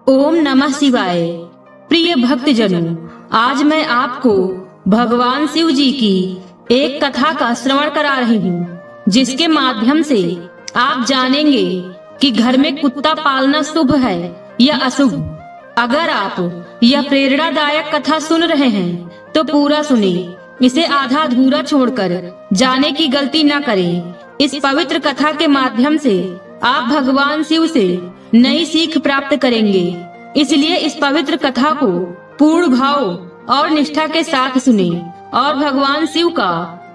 ओम नमः शिवाय। प्रिय भक्तजनों, आज मैं आपको भगवान शिव जी की एक कथा का श्रवण करा रही हूँ, जिसके माध्यम से आप जानेंगे कि घर में कुत्ता पालना शुभ है या अशुभ। अगर आप यह प्रेरणादायक कथा सुन रहे हैं तो पूरा सुने, इसे आधा अधूरा छोड़कर जाने की गलती न करें। इस पवित्र कथा के माध्यम से आप भगवान शिव से नई सीख प्राप्त करेंगे, इसलिए इस पवित्र कथा को पूर्ण भाव और निष्ठा के साथ सुने और भगवान शिव का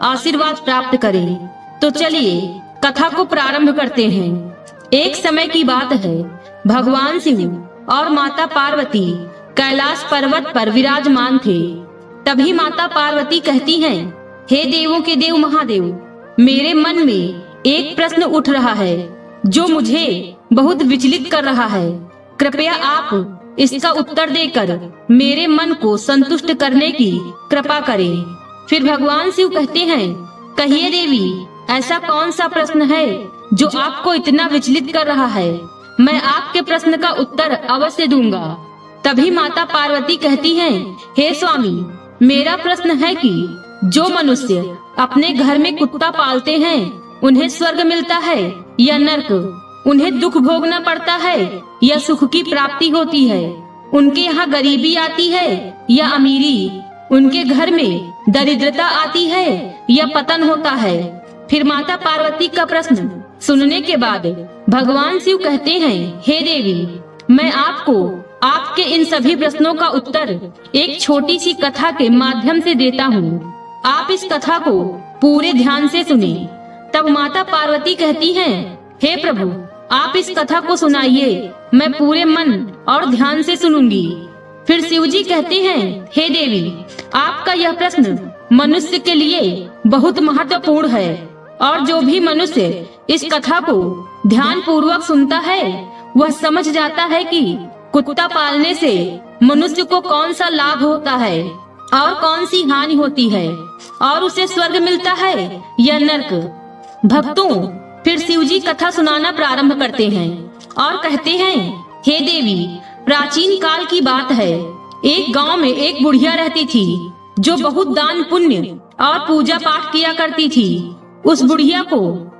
आशीर्वाद प्राप्त करें। तो चलिए कथा को प्रारंभ करते हैं। एक समय की बात है, भगवान शिव और माता पार्वती कैलाश पर्वत पर विराजमान थे। तभी माता पार्वती कहती हैं, हे देवों के देव महादेव, मेरे मन में एक प्रश्न उठ रहा है जो मुझे बहुत विचलित कर रहा है। कृपया आप इसका उत्तर देकर मेरे मन को संतुष्ट करने की कृपा करें। फिर भगवान शिव कहते हैं, कहिए देवी, ऐसा कौन सा प्रश्न है जो आपको इतना विचलित कर रहा है? मैं आपके प्रश्न का उत्तर अवश्य दूंगा। तभी माता पार्वती कहती हैं, हे स्वामी, मेरा प्रश्न है कि जो मनुष्य अपने घर में कुत्ता पालते हैं उन्हें स्वर्ग मिलता है या नरक? उन्हें दुख भोगना पड़ता है या सुख की प्राप्ति होती है? उनके यहाँ गरीबी आती है या अमीरी? उनके घर में दरिद्रता आती है या पतन होता है? फिर माता पार्वती का प्रश्न सुनने के बाद भगवान शिव कहते हैं, हे देवी, मैं आपको आपके इन सभी प्रश्नों का उत्तर एक छोटी सी कथा के माध्यम से देता हूँ। आप इस कथा को पूरे ध्यान से सुने। तब माता पार्वती कहती हैं, हे प्रभु, आप इस कथा को सुनाइए, मैं पूरे मन और ध्यान से सुनूंगी। फिर शिव जी कहते हैं, हे देवी, आपका यह प्रश्न मनुष्य के लिए बहुत महत्वपूर्ण है और जो भी मनुष्य इस कथा को ध्यान पूर्वक सुनता है वह समझ जाता है कि कुत्ता पालने से मनुष्य को कौन सा लाभ होता है और कौन सी हानि होती है, और उसे स्वर्ग मिलता है या नरक। भक्तों, फिर शिव जी कथा सुनाना प्रारंभ करते हैं और कहते हैं, हे देवी, प्राचीन काल की बात है। एक गांव में एक बुढ़िया रहती थी जो बहुत दान पुण्य और पूजा पाठ किया करती थी। उस बुढ़िया को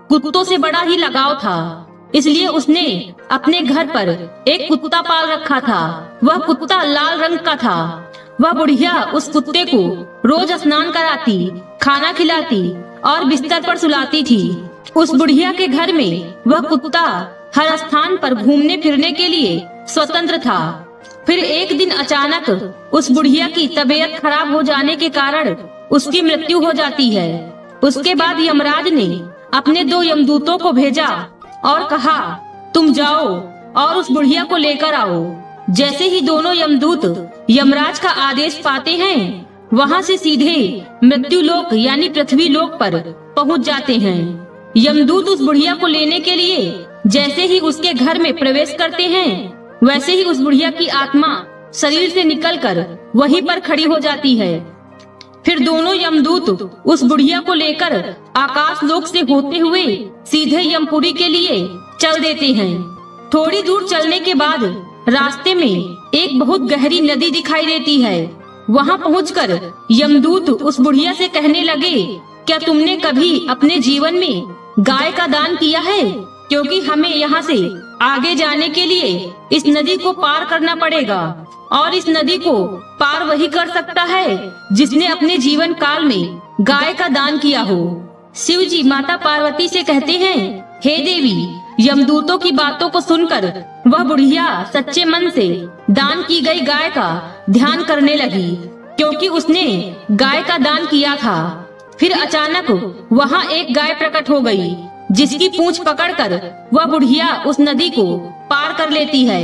कुत्तों से बड़ा ही लगाव था, इसलिए उसने अपने घर पर एक कुत्ता पाल रखा था। वह कुत्ता लाल रंग का था। वह बुढ़िया उस कुत्ते को रोज स्नान कराती, खाना खिलाती और बिस्तर पर सुलाती थी। उस बुढ़िया के घर में वह कुत्ता हर स्थान पर घूमने फिरने के लिए स्वतंत्र था। फिर एक दिन अचानक उस बुढ़िया की तबीयत खराब हो जाने के कारण उसकी मृत्यु हो जाती है। उसके बाद यमराज ने अपने 2 यमदूतों को भेजा और कहा, तुम जाओ और उस बुढ़िया को लेकर आओ। जैसे ही दोनों यमदूत यमराज का आदेश पाते हैं, वहाँ से सीधे मृत्यु लोक यानी पृथ्वी लोक पर पहुँच जाते हैं। यमदूत उस बुढ़िया को लेने के लिए जैसे ही उसके घर में प्रवेश करते हैं, वैसे ही उस बुढ़िया की आत्मा शरीर से निकलकर वहीं पर खड़ी हो जाती है। फिर दोनों यमदूत उस बुढ़िया को लेकर आकाश लोक से होते हुए सीधे यमपुरी के लिए चल देते हैं। थोड़ी दूर चलने के बाद रास्ते में एक बहुत गहरी नदी दिखाई देती है। वहाँ पहुंचकर यमदूत उस बुढ़िया से कहने लगे, क्या तुमने कभी अपने जीवन में गाय का दान किया है? क्योंकि हमें यहाँ से आगे जाने के लिए इस नदी को पार करना पड़ेगा, और इस नदी को पार वही कर सकता है जिसने अपने जीवन काल में गाय का दान किया हो। शिव जी माता पार्वती से कहते हैं, हे देवी, यमदूतों की बातों को सुनकर वह बुढ़िया सच्चे मन से दान की गई गाय का ध्यान करने लगी, क्योंकि उसने गाय का दान किया था। फिर अचानक वहाँ एक गाय प्रकट हो गई, जिसकी पूंछ पकड़कर वह बुढ़िया उस नदी को पार कर लेती है।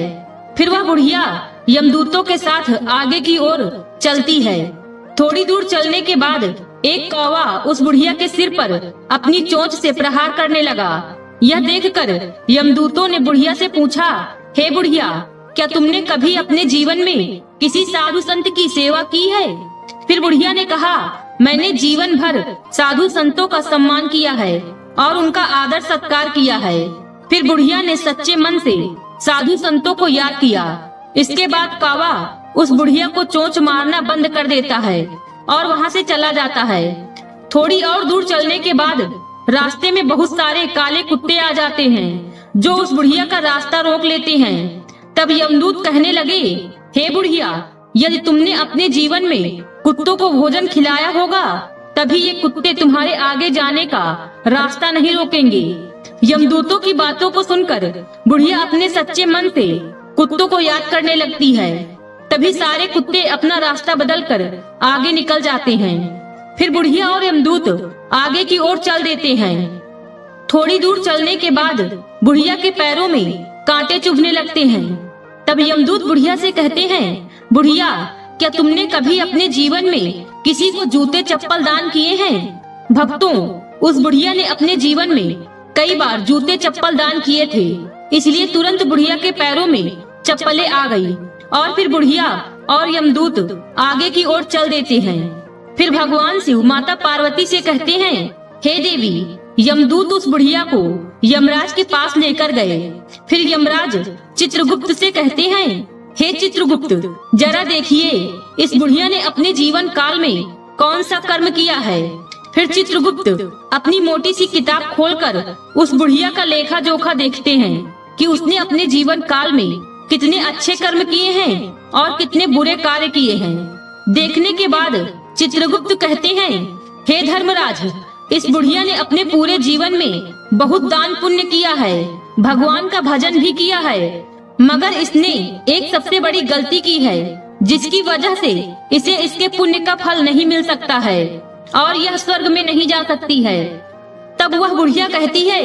फिर वह बुढ़िया यमदूतों के साथ आगे की ओर चलती है। थोड़ी दूर चलने के बाद एक कौवा उस बुढ़िया के सिर पर अपनी चोंच से प्रहार करने लगा। यह देखकर यमदूतों ने बुढ़िया से पूछा, हे बुढ़िया, क्या तुमने कभी अपने जीवन में किसी साधु संत की सेवा की है? फिर बुढ़िया ने कहा, मैंने जीवन भर साधु संतों का सम्मान किया है और उनका आदर सत्कार किया है। फिर बुढ़िया ने सच्चे मन से साधु संतों को याद किया इसके बाद कौवा उस बुढ़िया को चोंच मारना बंद कर देता है और वहाँ से चला जाता है। थोड़ी और दूर चलने के बाद रास्ते में बहुत सारे काले कुत्ते आ जाते हैं जो उस बुढ़िया का रास्ता रोक लेते हैं। तब यमदूत कहने लगे, हे बुढ़िया, यदि तुमने अपने जीवन में कुत्तों को भोजन खिलाया होगा तभी ये कुत्ते तुम्हारे आगे जाने का रास्ता नहीं रोकेंगे। यमदूतों की बातों को सुनकर बुढ़िया अपने सच्चे मन से कुत्तों को याद करने लगती है। तभी सारे कुत्ते अपना रास्ता बदलकर आगे निकल जाते हैं। फिर बुढ़िया और यमदूत आगे की ओर चल देते हैं। थोड़ी दूर चलने के बाद बुढ़िया के पैरों में कांटे चुभने लगते हैं। तब यमदूत बुढ़िया से कहते हैं, बुढ़िया, क्या तुमने कभी अपने जीवन में किसी को जूते चप्पल दान किए हैं? भक्तों, उस बुढ़िया ने अपने जीवन में कई बार जूते चप्पल दान किए थे, इसलिए तुरंत बुढ़िया के पैरों में चप्पलें आ गई और फिर बुढ़िया और यमदूत आगे की ओर चल देते हैं। फिर भगवान शिव माता पार्वती से कहते हैं, हे देवी, यमदूत उस बुढ़िया को यमराज के पास लेकर गए। फिर यमराज चित्रगुप्त से कहते हैं, हे चित्रगुप्त, जरा देखिए इस बुढ़िया ने अपने जीवन काल में कौन सा कर्म किया है। फिर चित्रगुप्त अपनी मोटी सी किताब खोलकर उस बुढ़िया का लेखा जोखा देखते हैं कि उसने अपने जीवन काल में कितने अच्छे कर्म किए हैं और कितने बुरे कार्य किए हैं। देखने के बाद चित्रगुप्त कहते हैं, हे धर्मराज, इस बुढ़िया ने अपने पूरे जीवन में बहुत दान पुण्य किया है, भगवान का भजन भी किया है, मगर इसने एक सबसे बड़ी गलती की है जिसकी वजह से इसे इसके पुण्य का फल नहीं मिल सकता है और यह स्वर्ग में नहीं जा सकती है। तब वह बुढ़िया कहती है,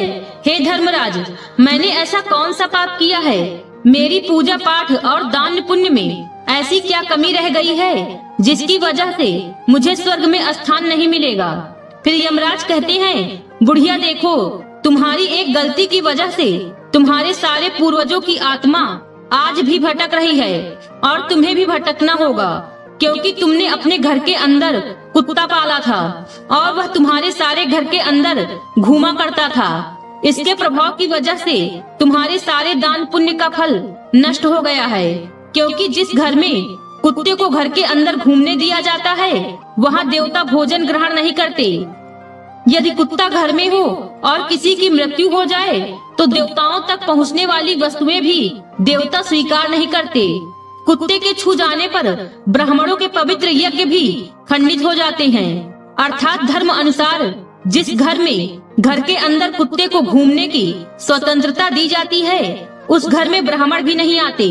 हे धर्मराज, मैंने ऐसा कौन सा पाप किया है? मेरी पूजा पाठ और दान पुण्य में ऐसी क्या कमी रह गई है जिसकी वजह से मुझे स्वर्ग में स्थान नहीं मिलेगा? फिर यमराज कहते हैं, बुढ़िया देखो, तुम्हारी एक गलती की वजह से तुम्हारे सारे पूर्वजों की आत्मा आज भी भटक रही है और तुम्हें भी भटकना होगा, क्योंकि तुमने अपने घर के अंदर कुत्ता पाला था और वह तुम्हारे सारे घर के अंदर घूमा करता था। इसके प्रभाव की वजह से तुम्हारे सारे दान पुण्य का फल नष्ट हो गया है, क्योंकि जिस घर में कुत्ते को घर के अंदर घूमने दिया जाता है वहाँ देवता भोजन ग्रहण नहीं करते। यदि कुत्ता घर में हो और किसी की मृत्यु हो जाए तो देवताओं तक पहुँचने वाली वस्तुएं भी देवता स्वीकार नहीं करते। कुत्ते के छू जाने पर ब्राह्मणों के पवित्र यज्ञ भी खंडित हो जाते हैं। अर्थात धर्म अनुसार जिस घर में घर के अंदर कुत्ते को घूमने की स्वतंत्रता दी जाती है उस घर में ब्राह्मण भी नहीं आते।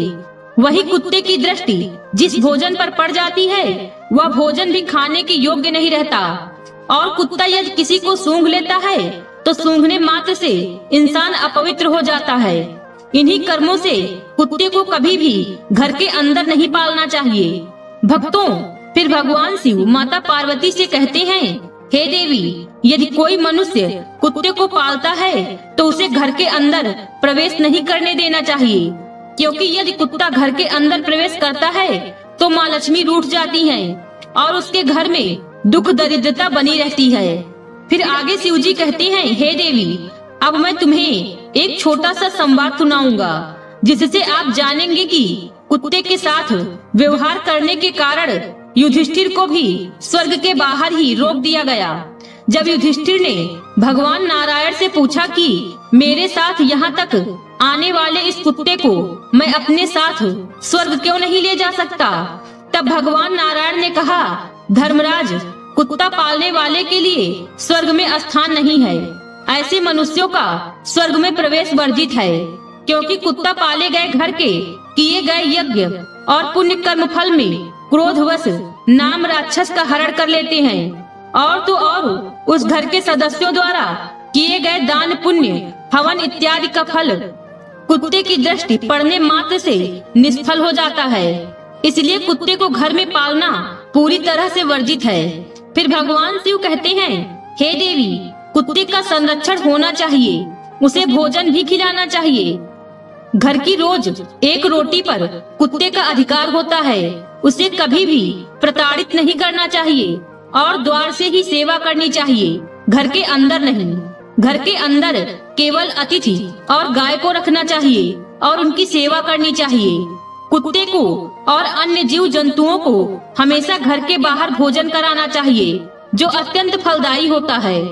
वही कुत्ते की दृष्टि जिस भोजन पर पड़ जाती है वह भोजन भी खाने के योग्य नहीं रहता। और कुत्ता यदि किसी को सूंघ लेता है तो सूंघने मात्र से इंसान अपवित्र हो जाता है। इन्हीं कर्मों से कुत्ते को कभी भी घर के अंदर नहीं पालना चाहिए। भक्तों, फिर भगवान शिव माता पार्वती से कहते हैं, हे देवी, यदि कोई मनुष्य कुत्ते को पालता है तो उसे घर के अंदर प्रवेश नहीं करने देना चाहिए, क्योंकि यदि कुत्ता घर के अंदर प्रवेश करता है तो माँ लक्ष्मी रूठ जाती हैं और उसके घर में दुख दरिद्रता बनी रहती है। फिर आगे शिव जी कहते हैं, हे देवी, अब मैं तुम्हें एक छोटा सा संवाद सुनाऊंगा जिससे आप जानेंगे कि कुत्ते के साथ व्यवहार करने के कारण युधिष्ठिर को भी स्वर्ग के बाहर ही रोक दिया गया। जब युधिष्ठिर ने भगवान नारायण से पूछा कि मेरे साथ यहाँ तक आने वाले इस कुत्ते को मैं अपने साथ स्वर्ग क्यों नहीं ले जा सकता, तब भगवान नारायण ने कहा, धर्मराज, कुत्ता पालने वाले के लिए स्वर्ग में स्थान नहीं है। ऐसे मनुष्यों का स्वर्ग में प्रवेश वर्जित है, क्योंकि कुत्ता पाले गए घर के किए गए यज्ञ और पुण्य कर्म फल में क्रोधवश नाम राक्षस का हरण कर लेते हैं और तो और उस घर के सदस्यों द्वारा किए गए दान पुण्य हवन इत्यादि का फल कुत्ते की दृष्टि पड़ने मात्र से निष्फल हो जाता है। इसलिए कुत्ते को घर में पालना पूरी तरह से वर्जित है। फिर भगवान शिव कहते हैं, हे देवी, कुत्ते का संरक्षण होना चाहिए, उसे भोजन भी खिलाना चाहिए। घर की रोज एक रोटी पर कुत्ते का अधिकार होता है, उसे कभी भी प्रताड़ित नहीं करना चाहिए और द्वार से ही सेवा करनी चाहिए, घर के अंदर नहीं। घर के अंदर केवल अतिथि और गाय को रखना चाहिए और उनकी सेवा करनी चाहिए। कुत्ते को और अन्य जीव जंतुओं को हमेशा घर के बाहर भोजन कराना चाहिए, जो अत्यंत फलदायी होता है।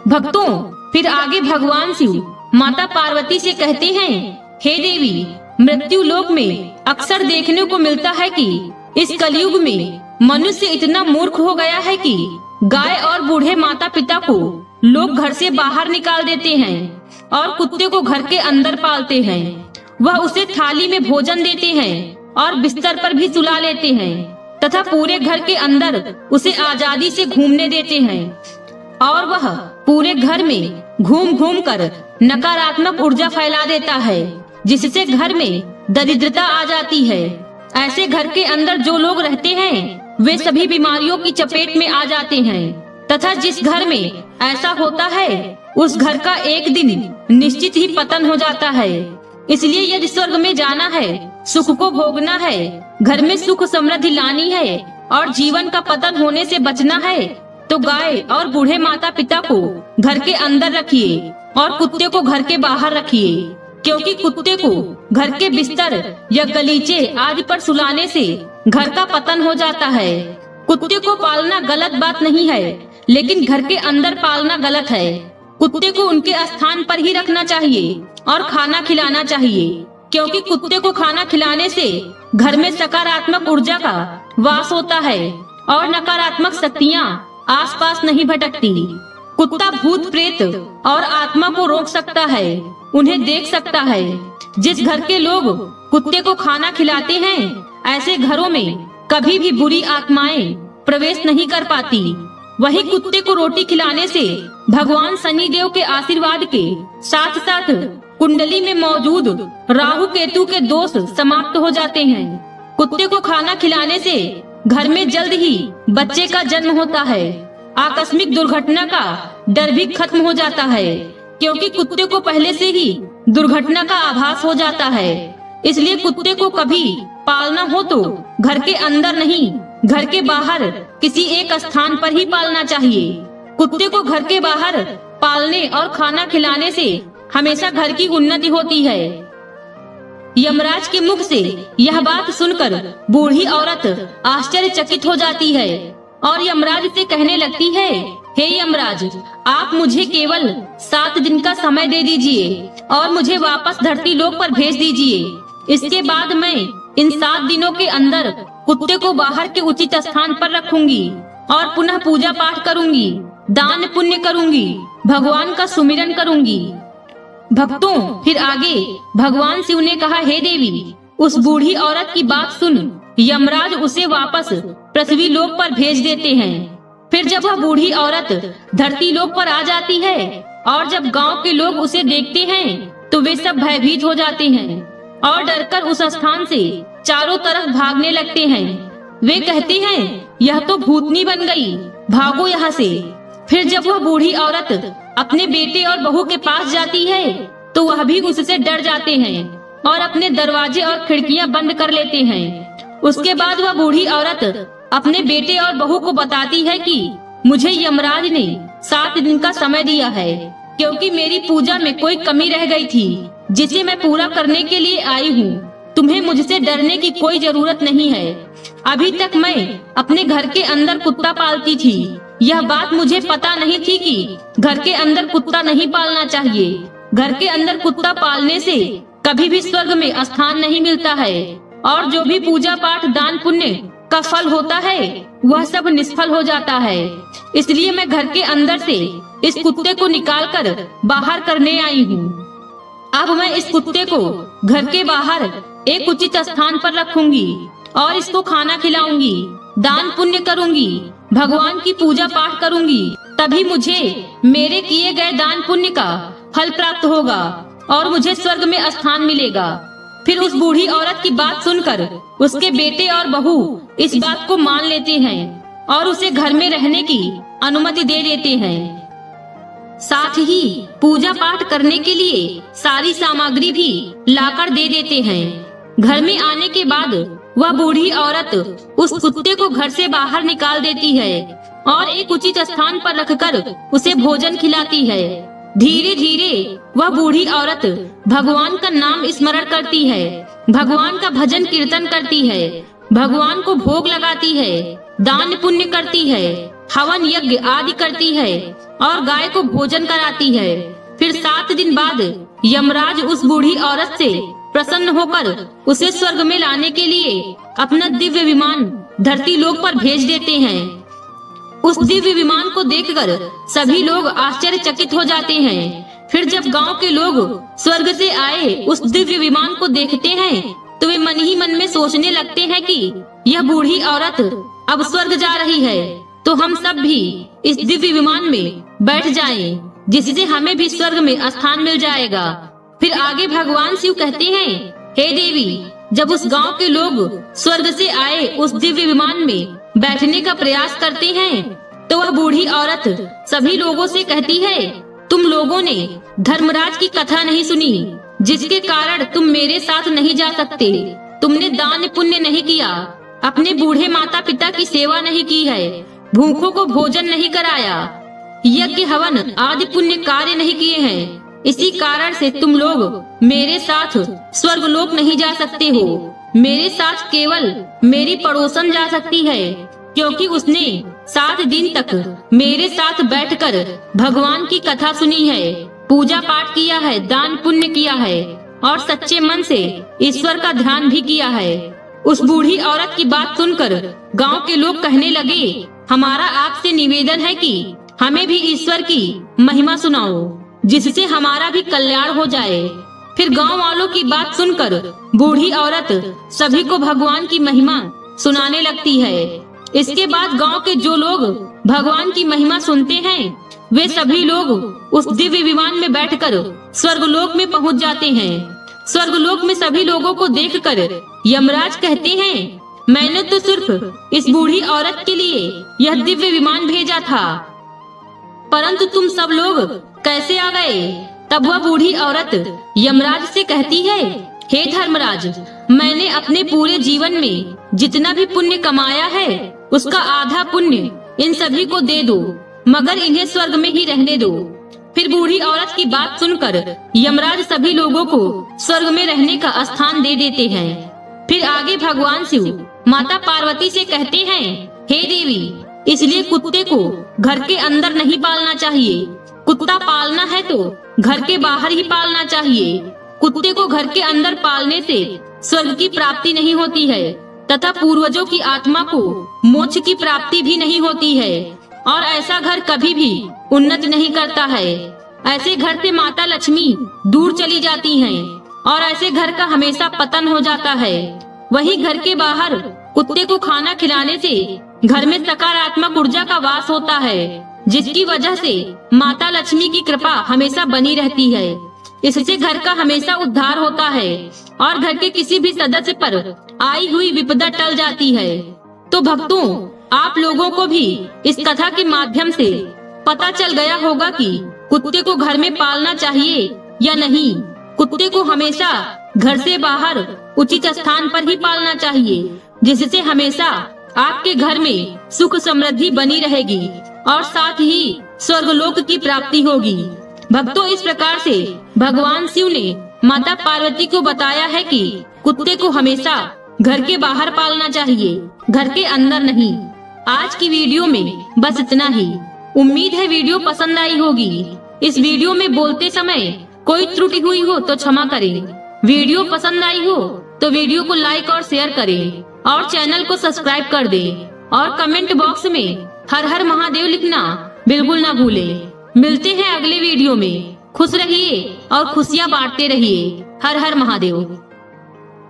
भक्तों, फिर आगे भगवान शिव माता पार्वती से कहते हैं, हे देवी, मृत्यु लोक में अक्सर देखने को मिलता है कि इस कलयुग में मनुष्य इतना मूर्ख हो गया है कि गाय और बूढ़े माता पिता को लोग घर से बाहर निकाल देते हैं और कुत्ते को घर के अंदर पालते हैं। वह उसे थाली में भोजन देते हैं और बिस्तर पर भी सुला लेते हैं तथा पूरे घर के अंदर उसे आजादी से घूमने देते हैं और वह पूरे घर में घूम घूम कर नकारात्मक ऊर्जा फैला देता है, जिससे घर में दरिद्रता आ जाती है। ऐसे घर के अंदर जो लोग रहते हैं वे सभी बीमारियों की चपेट में आ जाते हैं तथा जिस घर में ऐसा होता है उस घर का एक दिन निश्चित ही पतन हो जाता है। इसलिए यदि स्वर्ग में जाना है, सुख को भोगना है, घर में सुख समृद्धि लानी है और जीवन का पतन होने से बचना है, तो गाय और बूढ़े माता पिता को घर के अंदर रखिए और कुत्ते को घर के बाहर रखिए, क्योंकि कुत्ते को घर के बिस्तर या गलीचे आदि पर सुलाने से घर का पतन हो जाता है। कुत्ते को पालना गलत बात नहीं है, लेकिन घर के अंदर पालना गलत है। कुत्ते को उनके स्थान पर ही रखना चाहिए और खाना खिलाना चाहिए, क्योंकि कुत्ते को खाना खिलाने से घर में सकारात्मक ऊर्जा का वास होता है और नकारात्मक शक्तियाँ आसपास नहीं भटकती। कुत्ता भूत प्रेत और आत्मा को रोक सकता है, उन्हें देख सकता है। जिस घर के लोग कुत्ते को खाना खिलाते हैं, ऐसे घरों में कभी भी बुरी आत्माएं प्रवेश नहीं कर पाती। वही कुत्ते को रोटी खिलाने से भगवान शनि देव के आशीर्वाद के साथ साथ कुंडली में मौजूद राहु केतु के दोष समाप्त हो जाते हैं। कुत्ते को खाना खिलाने से घर में जल्द ही बच्चे का जन्म होता है। आकस्मिक दुर्घटना का डर भी खत्म हो जाता है, क्योंकि कुत्ते को पहले से ही दुर्घटना का आभास हो जाता है। इसलिए कुत्ते को कभी पालना हो तो घर के अंदर नहीं, घर के बाहर किसी एक स्थान पर ही पालना चाहिए। कुत्ते को घर के बाहर पालने और खाना खिलाने से हमेशा घर की उन्नति होती है। यमराज के मुख से यह बात सुनकर बूढ़ी औरत आश्चर्यचकित हो जाती है और यमराज से कहने लगती है, हे यमराज, आप मुझे केवल 7 दिन का समय दे दीजिए और मुझे वापस धरती लोक पर भेज दीजिए। इसके बाद मैं इन 7 दिनों के अंदर कुत्ते को बाहर के उचित स्थान पर रखूंगी और पुनः पूजा पाठ करूंगी, दान पुण्य करूंगी, भगवान का सुमिरन करूंगी। भक्तों, फिर आगे भगवान शिव ने कहा, हे देवी, उस बूढ़ी औरत की बात सुन। यमराज उसे वापस पृथ्वी लोक पर भेज देते हैं। फिर जब वह बूढ़ी औरत धरती लोक पर आ जाती है और जब गांव के लोग उसे देखते हैं तो वे सब भयभीत हो जाते हैं और डरकर उस स्थान से चारों तरफ भागने लगते हैं। वे कहते हैं, यह तो भूतनी बन गई, भागो यहाँ से। फिर जब वह बूढ़ी औरत अपने बेटे और बहू के पास जाती है तो वह भी उससे डर जाते हैं और अपने दरवाजे और खिड़कियां बंद कर लेते हैं। उसके बाद वह बूढ़ी औरत अपने बेटे और बहू को बताती है कि मुझे यमराज ने 7 दिन का समय दिया है, क्योंकि मेरी पूजा में कोई कमी रह गई थी जिसे मैं पूरा करने के लिए आई हूँ। तुम्हें मुझसे डरने की कोई जरूरत नहीं है। अभी तक मैं अपने घर के अंदर कुत्ता पालती थी। यह बात मुझे पता नहीं थी कि घर के अंदर कुत्ता नहीं पालना चाहिए। घर के अंदर कुत्ता पालने से कभी भी स्वर्ग में स्थान नहीं मिलता है और जो भी पूजा पाठ दान पुण्य का फल होता है वह सब निष्फल हो जाता है। इसलिए मैं घर के अंदर से इस कुत्ते को निकालकर बाहर करने आई हूँ। अब मैं इस कुत्ते को घर के बाहर एक उचित स्थान पर रखूंगी और इसको खाना खिलाऊंगी, दान पुण्य करूंगी, भगवान की पूजा पाठ करूंगी। तभी मुझे मेरे किए गए दान पुण्य का फल प्राप्त होगा और मुझे स्वर्ग में स्थान मिलेगा। फिर उस बूढ़ी औरत की बात सुनकर उसके बेटे और बहू इस बात को मान लेते हैं और उसे घर में रहने की अनुमति दे देते हैं। साथ ही पूजा पाठ करने के लिए सारी सामग्री भी लाकर दे देते हैं। घर में आने के बाद वह बूढ़ी औरत उस कुत्ते को घर से बाहर निकाल देती है और एक उचित स्थान पर रखकर उसे भोजन खिलाती है। धीरे धीरे वह बूढ़ी औरत भगवान का नाम स्मरण करती है भगवान का भजन कीर्तन करती है, भगवान को भोग लगाती है, दान पुण्य करती है, हवन यज्ञ आदि करती है और गाय को भोजन कराती है। फिर 7 दिन बाद यमराज उस बूढ़ी औरत से प्रसन्न होकर उसे स्वर्ग में लाने के लिए अपना दिव्य विमान धरती लोक पर भेज देते हैं। उस दिव्य विमान को देखकर सभी लोग आश्चर्यचकित हो जाते हैं। फिर जब गांव के लोग स्वर्ग से आए उस दिव्य विमान को देखते हैं तो वे मन ही मन में सोचने लगते हैं कि यह बूढ़ी औरत अब स्वर्ग जा रही है, तो हम सब भी इस दिव्य विमान में बैठ जाएं, जिससे हमें भी स्वर्ग में स्थान मिल जाएगा। फिर आगे भगवान शिव कहते हैं, हे देवी, जब उस गांव के लोग स्वर्ग से आए उस दिव्य विमान में बैठने का प्रयास करते हैं तो वह बूढ़ी औरत सभी लोगों से कहती है, तुम लोगों ने धर्मराज की कथा नहीं सुनी, जिसके कारण तुम मेरे साथ नहीं जा सकते। तुमने दान पुण्य नहीं किया, अपने बूढ़े माता पिता की सेवा नहीं की है, भूखों को भोजन नहीं कराया, यज्ञ हवन आदि पुण्य कार्य नहीं किए हैं। इसी कारण से तुम लोग मेरे साथ स्वर्ग लोक नहीं जा सकते हो। मेरे साथ केवल मेरी पड़ोसन जा सकती है, क्योंकि उसने 7 दिन तक मेरे साथ बैठकर भगवान की कथा सुनी है, पूजा पाठ किया है, दान पुण्य किया है और सच्चे मन से ईश्वर का ध्यान भी किया है। उस बूढ़ी औरत की बात सुनकर गांव के लोग कहने लगे, हमारा आपसे निवेदन है कि हमें भी ईश्वर की महिमा सुनाओ, जिससे हमारा भी कल्याण हो जाए। फिर गांव वालों की बात सुनकर बूढ़ी औरत सभी को भगवान की महिमा सुनाने लगती है। इसके बाद गांव के जो लोग भगवान की महिमा सुनते हैं वे सभी लोग उस दिव्य विमान में बैठकर स्वर्गलोक में पहुंच जाते हैं। स्वर्गलोक में सभी लोगों को देखकर यमराज कहते हैं, मैंने तो सिर्फ इस बूढ़ी औरत के लिए यह दिव्य विमान भेजा था, परंतु तुम सब लोग कैसे आ गए? तब वह बूढ़ी औरत यमराज से कहती है, हे धर्मराज, मैंने अपने पूरे जीवन में जितना भी पुण्य कमाया है उसका आधा पुण्य इन सभी को दे दो, मगर इन्हें स्वर्ग में ही रहने दो। फिर बूढ़ी औरत की बात सुनकर यमराज सभी लोगों को स्वर्ग में रहने का स्थान दे देते हैं। फिर आगे भगवान शिव माता पार्वती से कहते हैं, हे देवी, इसलिए कुत्ते को घर के अंदर नहीं पालना चाहिए। कुत्ता पालना है तो घर के बाहर ही पालना चाहिए। कुत्ते को घर के अंदर पालने से स्वर्ग की प्राप्ति नहीं होती है तथा पूर्वजों की आत्मा को मोक्ष की प्राप्ति भी नहीं होती है, और ऐसा घर कभी भी उन्नत नहीं करता है। ऐसे घर से माता लक्ष्मी दूर चली जाती हैं और ऐसे घर का हमेशा पतन हो जाता है। वही घर के बाहर कुत्ते को खाना खिलाने से घर में सकारात्मक ऊर्जा का वास होता है, जिसकी वजह से माता लक्ष्मी की कृपा हमेशा बनी रहती है। इससे घर का हमेशा उद्धार होता है और घर के किसी भी सदस्य पर आई हुई विपदा टल जाती है। तो भक्तों, आप लोगों को भी इस कथा के माध्यम से पता चल गया होगा कि कुत्ते को घर में पालना चाहिए या नहीं। कुत्ते को हमेशा घर से बाहर उचित स्थान पर ही पालना चाहिए, जिससे हमेशा आपके घर में सुख समृद्धि बनी रहेगी और साथ ही स्वर्गलोक की प्राप्ति होगी। भक्तों, इस प्रकार से भगवान शिव ने माता पार्वती को बताया है कि कुत्ते को हमेशा घर के बाहर पालना चाहिए, घर के अंदर नहीं। आज की वीडियो में बस इतना ही। उम्मीद है वीडियो पसंद आई होगी। इस वीडियो में बोलते समय कोई त्रुटि हुई हो तो क्षमा करें। वीडियो पसंद आई हो तो वीडियो को लाइक और शेयर करें और चैनल को सब्सक्राइब कर दें और कमेंट बॉक्स में हर हर महादेव लिखना बिल्कुल ना भूलें। मिलते हैं अगले वीडियो में। खुश रहिए और खुशियाँ बांटते रहिए। हर हर महादेव।